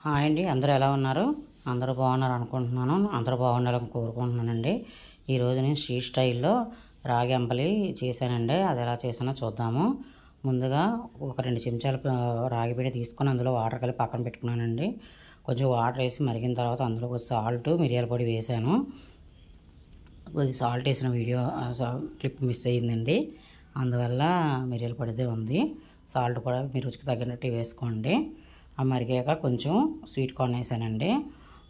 Hi అండి, అందరూ ఎలా ఉన్నారు? అందరూ బాగున్నారు అనుకుంటున్నాను. అందరూ బాగుండాలని కోరుకుంటున్నానండి. ఈరోజు నేను స్ట్రీట్ స్టైల్లో రాగి అంబలి చేశానండి. అది ఎలా చేసానో చూద్దాము. ముందుగా ఒక 2 చెంచాలు రాగి పిండి తీసుకొని అందులో వాటర్ కలిపి పక్కన పెట్టుకున్నానండి. కొంచెం వాటర్ వేసి మరిగిన తర్వాత అందులో కొంచెం సాల్ట్, మిరియాల పొడి వేసాను. కొద్దిగా సాల్ట్ వేసిన క్లిప్ మిస్ అయ్యిందండి. అందువల్ల మిరియాల పొడిదే ఉంది. సాల్ట్ కూడా మీ రుచికి తగినట్టు వేసుకోండి. ఆ మరిగాక కొంచెం స్వీట్ కార్న్ వేసానండి.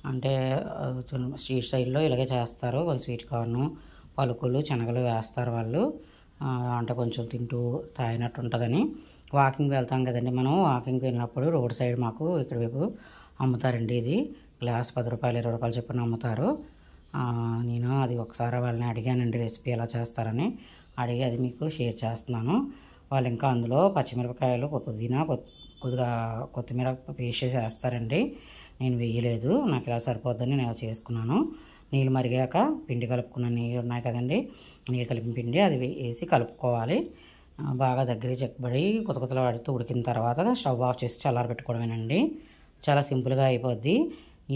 అంటే స్ట్రీట్ స్టైల్లో ఇలాగే చేస్తారు. కొంచెం స్వీట్ కార్ను, పలుకులు, శనగలు వేస్తారు వాళ్ళు. అంటే కొంచెం తింటూ తాగినట్టు ఉంటుందని. వాకింగ్ వెళ్తాం కదండి, మనం వాకింగ్కి వెళ్ళినప్పుడు రోడ్ సైడ్ మాకు ఇక్కడ వైపు అమ్ముతారండి. ఇది గ్లాస్ 10 రూపాయలు, 20 రూపాయలు చొప్పున అమ్ముతారు. నేను అది ఒకసారి వాళ్ళని అడిగానండి, రెసిపీ ఎలా చేస్తారని. అడిగి అది మీకు షేర్ చేస్తున్నాను. వాళ్ళు ఇంకా అందులో పచ్చిమిరపకాయలు, పుదీనా, కొద్దిగా కొత్తిమీర పేస్ట్ చేసి వేస్తారండి. నేను వేయలేదు, నాకు ఇలా సరిపోద్దని నేను చేసుకున్నాను. నీళ్ళు మరిగాక పిండి కలుపుకున్న నీళ్ళు ఉన్నాయి కదండి, నీళ్ళు కలిపిన పిండి అది వేసి కలుపుకోవాలి. బాగా దగ్గర చెక్కబడి కొత్తలు వాడుతూ ఉడికిన తర్వాత స్టవ్ ఆఫ్ చేసి చల్లారబెట్టుకోవడమేనండి. చాలా సింపుల్గా అయిపోద్ది.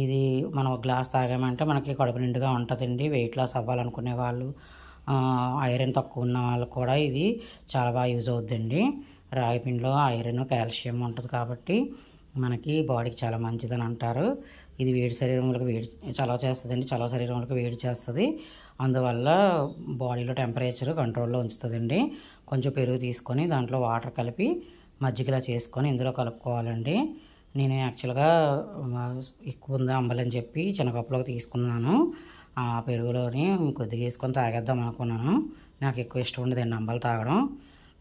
ఇది మనం ఒక గ్లాస్ తాగామంటే మనకి కడుపు నిండుగా ఉంటుందండి. వెయిట్ లాస్ అవ్వాలనుకునే వాళ్ళు, ఐరన్ తక్కువ ఉన్న వాళ్ళకు కూడా ఇది చాలా బాగా యూజ్ అవుద్దండి. రాగి పిండిలో ఐరన్, కాల్షియం ఉంటుంది కాబట్టి మనకి బాడీకి చాలా మంచిదని అంటారు. ఇది వేడి శరీరంలోకి చలవ చేస్తుందండి, చలవ శరీరంలోకి వేడి చేస్తుంది. అందువల్ల బాడీలో టెంపరేచర్ కంట్రోల్లో ఉంచుతుందండి. కొంచెం పెరుగు తీసుకొని దాంట్లో వాటర్ కలిపి మజ్జిగలా చేసుకొని ఇందులో కలుపుకోవాలండి. నేను యాక్చువల్గా ఎక్కువ ఉంది అంబలని చెప్పి చిన్న కప్పులోకి తీసుకున్నాను. ఆ పెరుగులోని కొద్దిగా వేసుకొని తాగేద్దాం అనుకున్నాను. నాకు ఎక్కువ ఇష్టం ఉండదండి అంబలు తాగడం.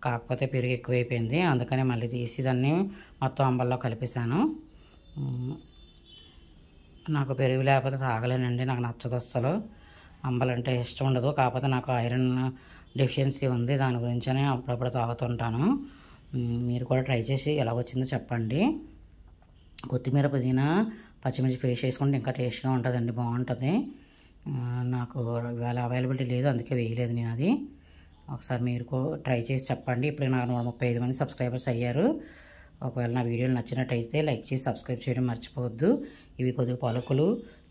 కాకపోతే పెరుగు ఎక్కువైపోయింది, అందుకని మళ్ళీ తీసి దాన్ని మొత్తం అంబల్లో కలిపేశాను. నాకు పెరుగు లేకపోతే తాగలేనండి, నాకు నచ్చదు అస్సలు. అంబలంటే ఇష్టం ఉండదు. కాకపోతే నాకు ఐరన్ డెఫిషియన్సీ ఉంది, దాని గురించనే అప్పుడప్పుడు తాగుతుంటాను. మీరు కూడా ట్రై చేసి ఎలా వచ్చిందో చెప్పండి. కొత్తిమీర, పుదీనా, పచ్చిమిర్చి పేస్ట్ వేసుకుంటే ఇంకా టేస్ట్గా ఉంటుందండి, బాగుంటుంది. నాకు ఇవాళ అవైలబిలిటీ లేదు, అందుకే వేయలేదు నేను అది. ఒకసారి మీరు ట్రై చేసి చెప్పండి. ఇప్పుడు నాకు 135 మంది సబ్స్క్రైబర్స్ అయ్యారు. ఒకవేళ నా వీడియోలు నచ్చినట్టయితే లైక్ చేసి సబ్స్క్రైబ్ చేయడం మర్చిపోవద్దు. ఇవి కొద్దిగా పలుకులు,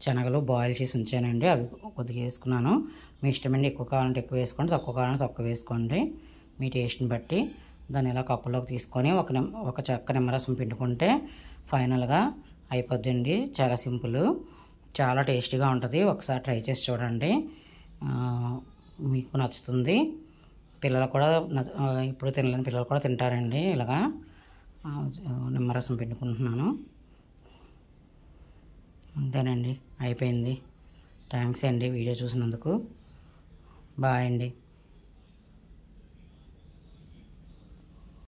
శనగలు బాయిల్ చేసి ఉంచానండి, అవి కొద్దిగా వేసుకున్నాను. మీ ఇష్టమండి, ఎక్కువ కావాలంటే ఎక్కువ వేసుకోండి, తక్కువ కావాలంటే తక్కువ వేసుకోండి, మీ టేస్ట్ని బట్టి. దాన్ని ఇలా కప్పులోకి తీసుకొని ఒక చెక్క నిమ్మరసం పిండుకుంటే ఫైనల్గా అయిపోద్దండి. చాలా సింపుల్, చాలా టేస్టీగా ఉంటుంది. ఒకసారి ట్రై చేసి చూడండి, మీకు నచ్చుతుంది. పిల్లలు కూడా ఇప్పుడు తినలేని పిల్లలు కూడా తింటారండి. ఇలాగా నిమ్మరసం పిండుకుంటున్నాను. అంతేనండి, అయిపోయింది. థ్యాంక్స్ అండి వీడియో చూసినందుకు. బాయ్ అండి.